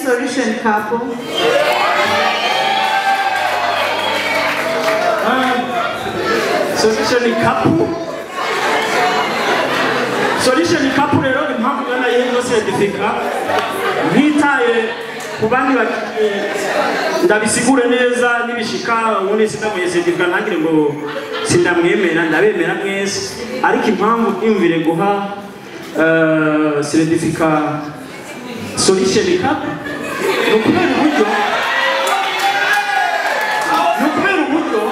solution couple? Solution couple. Solution couple rero ni mpamvu yana yego certificate. Nitaye kubandi ndabisigure neza nibishika ubundi sindamuye certificate ntangire ngo sindamwemera ndabemera mwese ariko impamvu imvire guha certificate solution couple nukubera uburyo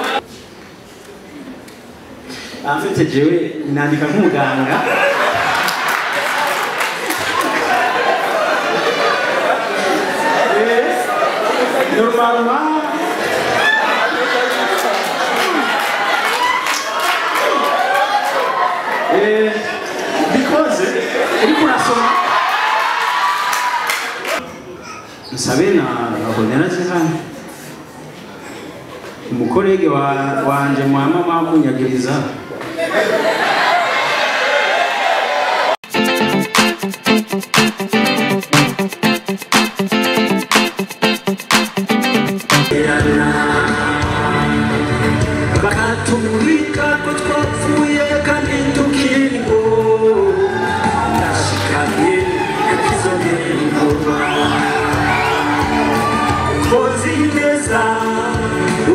afite jewe nandika nk'umuganga normalement because uriko urasoma nsabe na abonera cyane umukorege wanje mama makunyagiriza bakatumurika ko twapfuye kandi tukiriho ndashikanye akizogenda kozi neza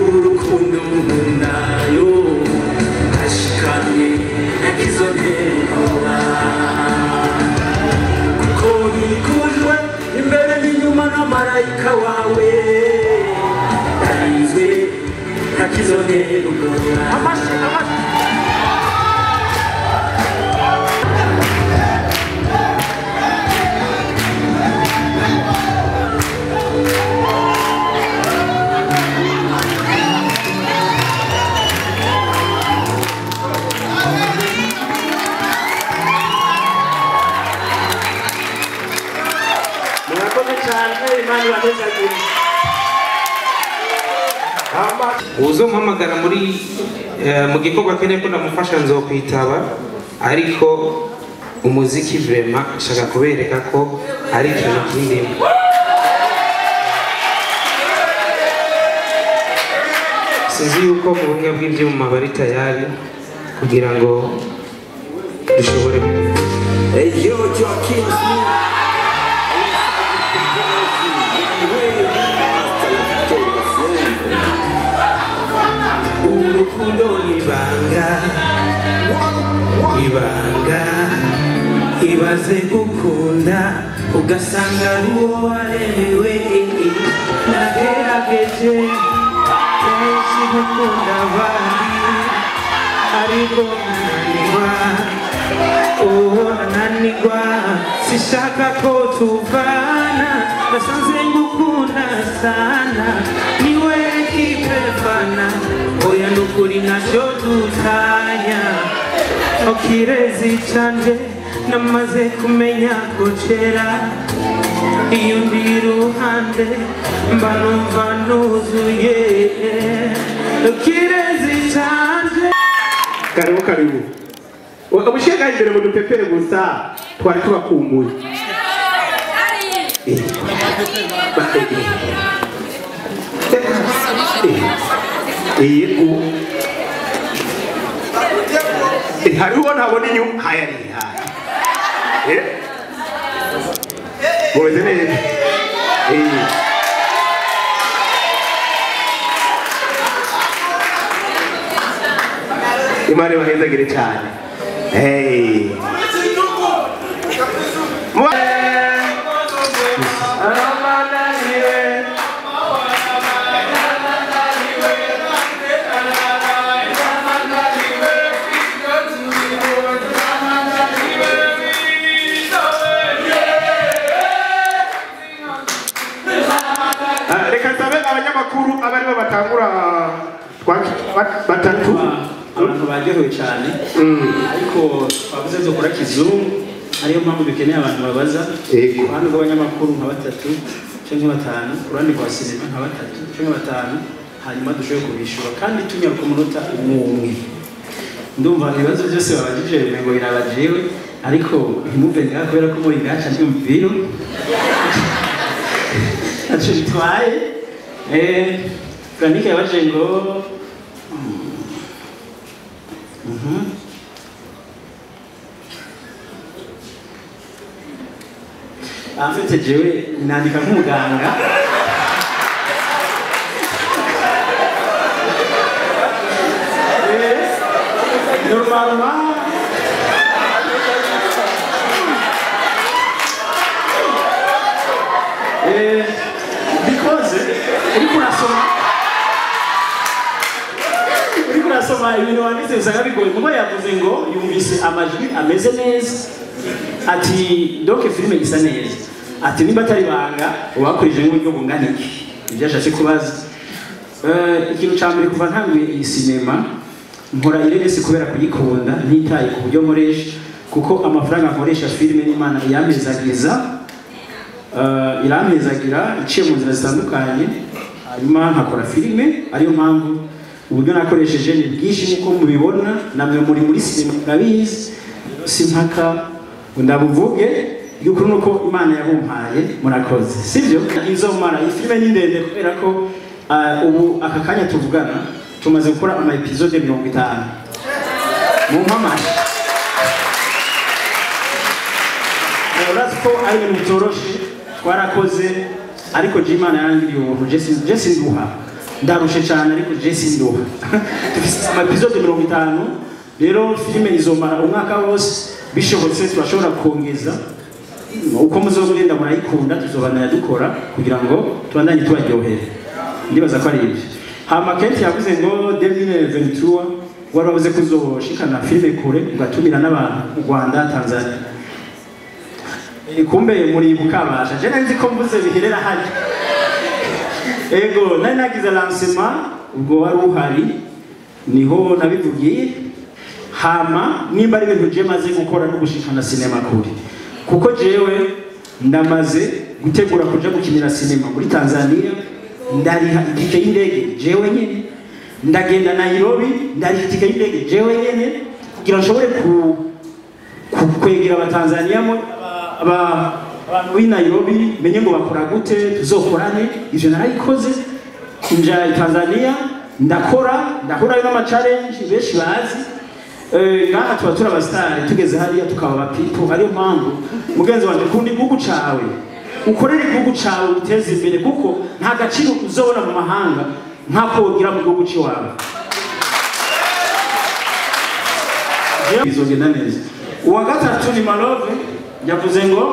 urukundo mundayo ndashikanye akizogenda kuko nikujwe imbere n'inyuma n'amarayika wawe ndarizwe akizogenda amashi uzo mpamagara muri mu gikorwa kene ko ndamufasha nzokwitaba ariko umuziki vraiment shaka kubereka ko ari ikintu kinini sinzi yuko mu bumwe bw'ibyuma bari tayari kugira ngo dushobore urukundo ibanga ibaze gukunda ugasanga uwo waremewe nagerageje kenshi gukunda abandi ariko nananirwa sishaka ko tuvana nasanze ngukunda sana niwe kipefana oya nukuri ntacyo dutanya okirezi canje namaze kumenya ko kera iyo ndi iruhande mba numva nuzuye okirezi canje karibu umushyega imbere mu dupepere gusa twari tubakumbuye hariho ntabona inyuma hayari mubeze neza imana ibahezagire cyane reka nsabe abanyamakuru abaribo batangura batatu abantu baryohewe cyane ariko twavuze zo kora kizungu ariyo mpamvu bikeneye abantu babaza kuruhande rw'abanyamakuru nka batatu cyangwa batanu kuruhande rwa sinema nka batatu cyangwa batanu hanyuma dushobore kubishura kandi tunyaruka umunota umwe ndumva ibibazo byose babajije ngo birabajewe ariko ntimuve ngaho kubera ko muri gacha ndi mu biro ntacyo bitwaye Franike yabaje ngo afite jewe nandika nk'umuganga normalement because uri kurasoma ibintu wanditse usanga bigoye mugo yavuze ngo yumvise amajwi ameze neza ati donc filime isa neza ati nimba atari banga wakurije nk'uburyo bungana iki ibyo ashatse kubaza ikintu cya mbere kuva ntanguye iyi sinema nkora ireresi kubera kuyikunda ntitaye ku buryo nkoresha kuko amafaranga nkoresha filime n'Imana irampezagira iciye mu nzira zitandukanye hanyuma nkakora filime ariyo mpamvu uburyo nakoresheje ni bwinshi nk'uko mubibona namwe muri sinema murabizi simpaka ndabuvuge yuko nuko Imana yahumpaye murakoze sibyo izomara iyi filime ni ndende kubera ko ubu aka kanya tuvugana tumaze gukora ama episode 50 mu mpamashi ko ari ibintu byoroshye twarakoze ariko Imana yarangiriye ubuntu Jesse nduha ndarushe cyane ariko Jesse nduha dufite ama episode 50 rero filime izomara umwaka wose bishobotse turashobora kongeza uko muzogenda murayikunda tuzobana dukora kugira ngo tubandanye tubaryohere ndibaza ko ari ibyo hama Kenti yavuze ngo 2023 waravuze kuzoshikana filime kure ugatumira n'abantu mu Rwanda Tanzania kumbe muri bukabasha je nzi ko mvuze biherera hari ego nari nagize lancement ubwo wari uhari niho nabivugiye hama nimba ari ibintu je maze gukora no gushikana sinema kure kuko jewe ndamaze gutegura kuja gukinira sinema muri Tanzania ndariha itike y'indege jewe nyene ndagenda Nairobi ndariha itike y'indege jewe nyene kugira nshobore kwegera abatanzania abantu b'i Nairobi menye ngo bakora gute tuzokorane ivyo narayikoze nja Tanzania ndakora y'ama challenge benshi bazi ngaha tuba turabastari tugeze hariya tukaba bapipo ariyo mpamvu mugenzi wanje kundi igihugu cawe ukorera igihugu cawe uteze imbere kuko nta gaciro uzobona mu mahanga nk'ako wogira mu gihugu ciwawe bizogenda neza uwa gatatu ni Malove yavuze ngo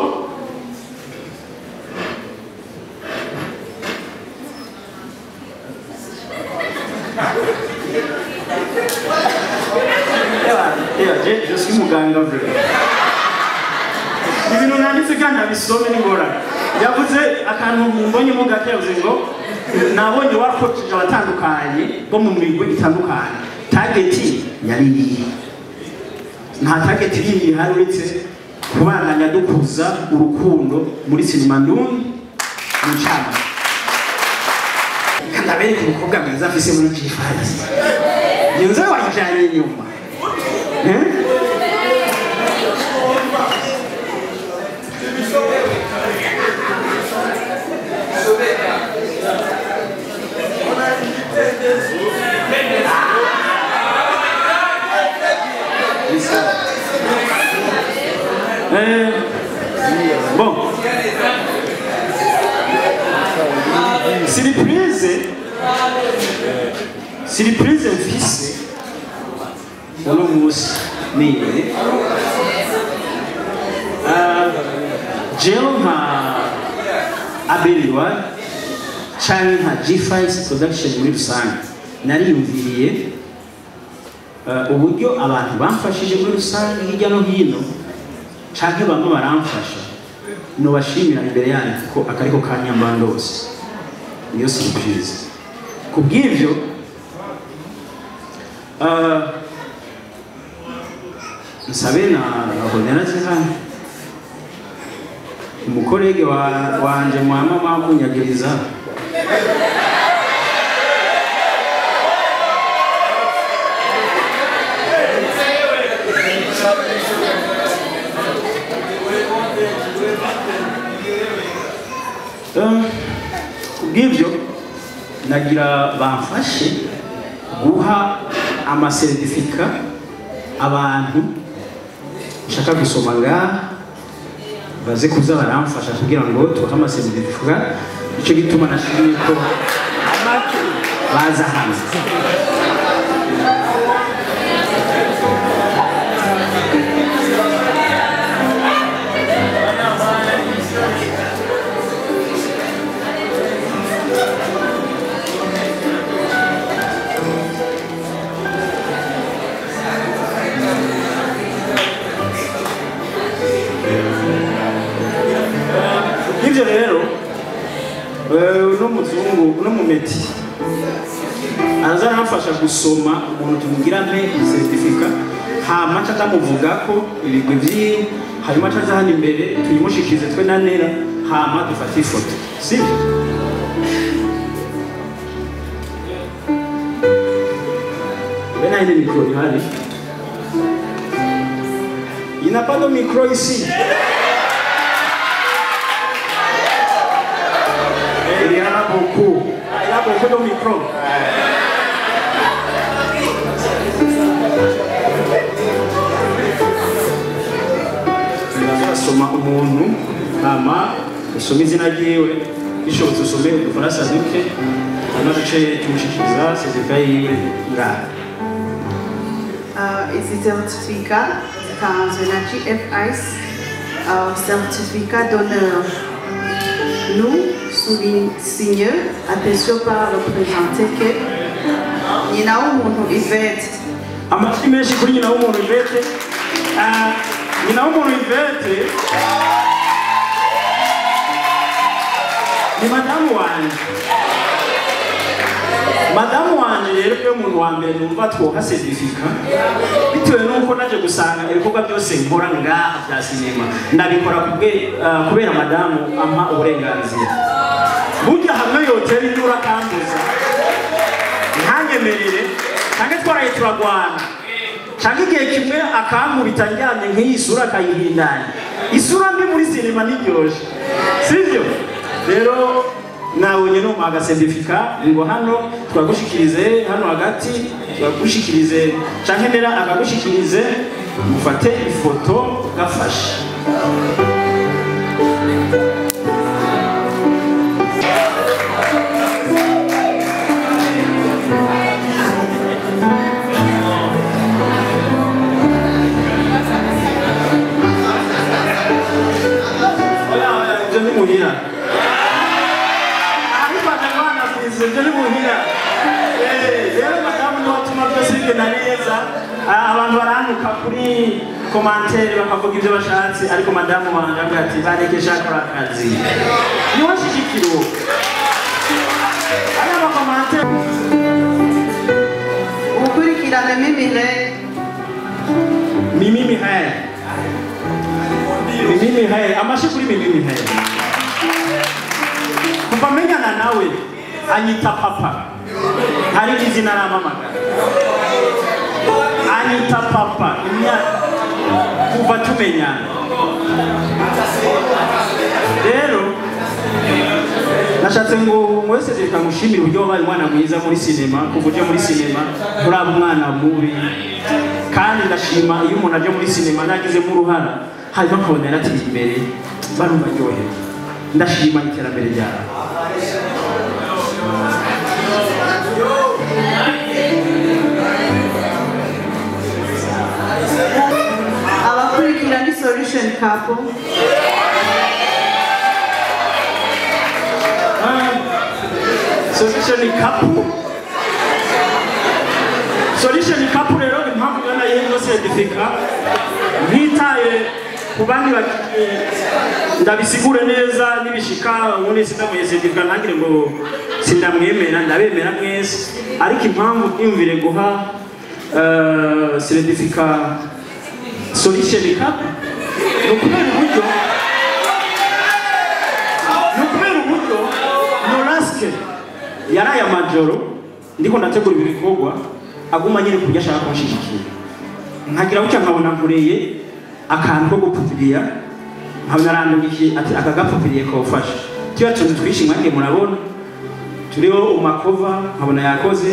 je suis muganga vre ibintu nanditse kandi abisome n'ingorane yavuze akantu mbonye mu gake yavuze ngo nabonye wakocije abatandukanye bo mu migwi itandukanye target yari iyi nta target iri hari uretse kubandanya dukuza urukundo muri sinema ndundi mu cyama kandi abereka umukobwa mwiza afise muri G5 yunze wajanye inyuma Bon, surprise mfise uno musi niye jewe nka Abeliwa canke nka G5 production muri rusange nariyumviriye uburyo abantu bamfashije muri rusange hirya no hino canke bamwe baramfasha no bashimira imbere yanyu kuko akariko kanyambandose niyo surprise kubw'ivyo nsabe na honera zihane umukorege wanje mwama makunyagiriza kubw'ibyo nagira bamfashe guha amasertifika abantu nshaka gusoma ngaha baze kuza baramfasha kugira ngo tubahe amasertifika. Icyo gituma nashimye ko baza hano. Ibyo rero n'umuzungu n'umumeti araza aramfasha gusoma umuntu tumugira mpe certifica hama aca atamuvuga ko ibigwi vyiwe hanyuma aca aza hano imbere tuyimushikirize twe na Nera hama dufate ifoto sibyo. Bena ile micro ihari, il n'a pas de micro ici. Il y en a beaucoup. Il y a beaucoup de micros. Soma umuntu ama usome izina ryiwe bishobotse usome udufarasa duke hano duce tumushikiriza certificat yiwe ngaha. Ici certificat zina GFIs certificat d'honneur. Nous soulignons, attention par représenter que nyina w'umuntu Yvette. Amashyi menshi kuri nyina w'umuntu Yvette. Nyina w'umuntu Yvette ni madamu wanjye. Madamu wanjye rero pe umuntu wa mbere numva twoha certifica bitewe nuko naje gusanga ibikorwa byose nkora ngaha bya sinema ndabikora kubera madamu ampa uburenganzira. Burya hamwe yotera indura kambuza ntanyemerere cyangwa twaraye turagwana cyangwa igihe kimwe akankubita njyanye nk'iyi sura akayihindanya. Isura mbi muri sinema niryoshye sibyo? Rero nabonye no maga certificat ngo hano twagushikirize hano hagati twagushikirize cyangwa Nera akagushikirize mufate ifoto gafashe. Muhira. Jeni muhira. Rero madamu no watuma byose bigenda neza. Abantu baranuka kuri commentaire bakavuga ibyo bashatse ariko madamu wanje avuga ati barekesha akora akazi. Ni washikiro. Aya ba commentaire. Ukurikirana Mimi Mihaye. Mimi Mihaye. Amashi kuri Mimi Mihaye. Kuva menyana nawe anyita papa. Hari izina ramamagara. Anyita papa. Kuva tumenyana. Rero nashatse ngo mwese rekamushimira uburyo wabaye umwana mwiza muri sinema, kuvuje muri sinema uraba umwana mubi. Kandi ndashima iyo umuntu aje muri sinema nagize mu ruhara hanyuma akabonera ati imbere barumva ryohe. Ndashima iterambere ryawe. abakurikira ni Solution Couple. Solution Couple. Solution Couple rero impamvu gana yego certificate ntitaye kubandi ndabisigure neza nibishika ubundi sindamuye certificate ntangire ngo sindamwemera ndabemera mwese ariko impamvu imvire guha certificate Solution Couple nukubera uburyo Noraske yaraya majoro ndiko ndategura ibikorwa aguma nyine kujya ashaka kunshigikira nkagira bucya nkabona nkureye akantu ko gupupiriya nkabona randukiye ati akagapupiriye ko ufasha tiyo tuntu twishimwe ngiye murabona turiho umakova nkabona yakoze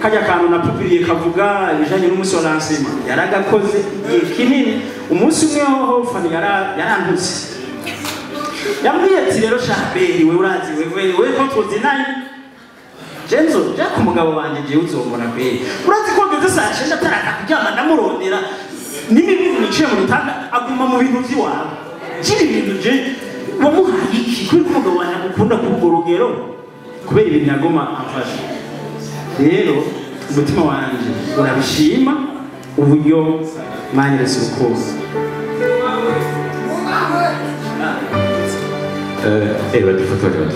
kajya kantu napupiriye kavuga ibijanye n'umunsi wa lancement yaragakoze igihe kinini umunsi umwe hoho fani yarantutse yambwiye ati rero Shahberi we urazi we ko tuzinanye Jenzo ja ku mugabo wanje je uzombona kweli urazi ko ngeze saa 9 ataraka kuryama ndamurondera n'imibi niciye mu bitanda aguma mu bintu by'iwawe kiri ibintu je wamuhaye iki kuri ku mugabo wanje gukunda kurugero kubera ibintu yagoma amfasha rero umutima wanje urabishima uburyo manyeretse urukundo badifotora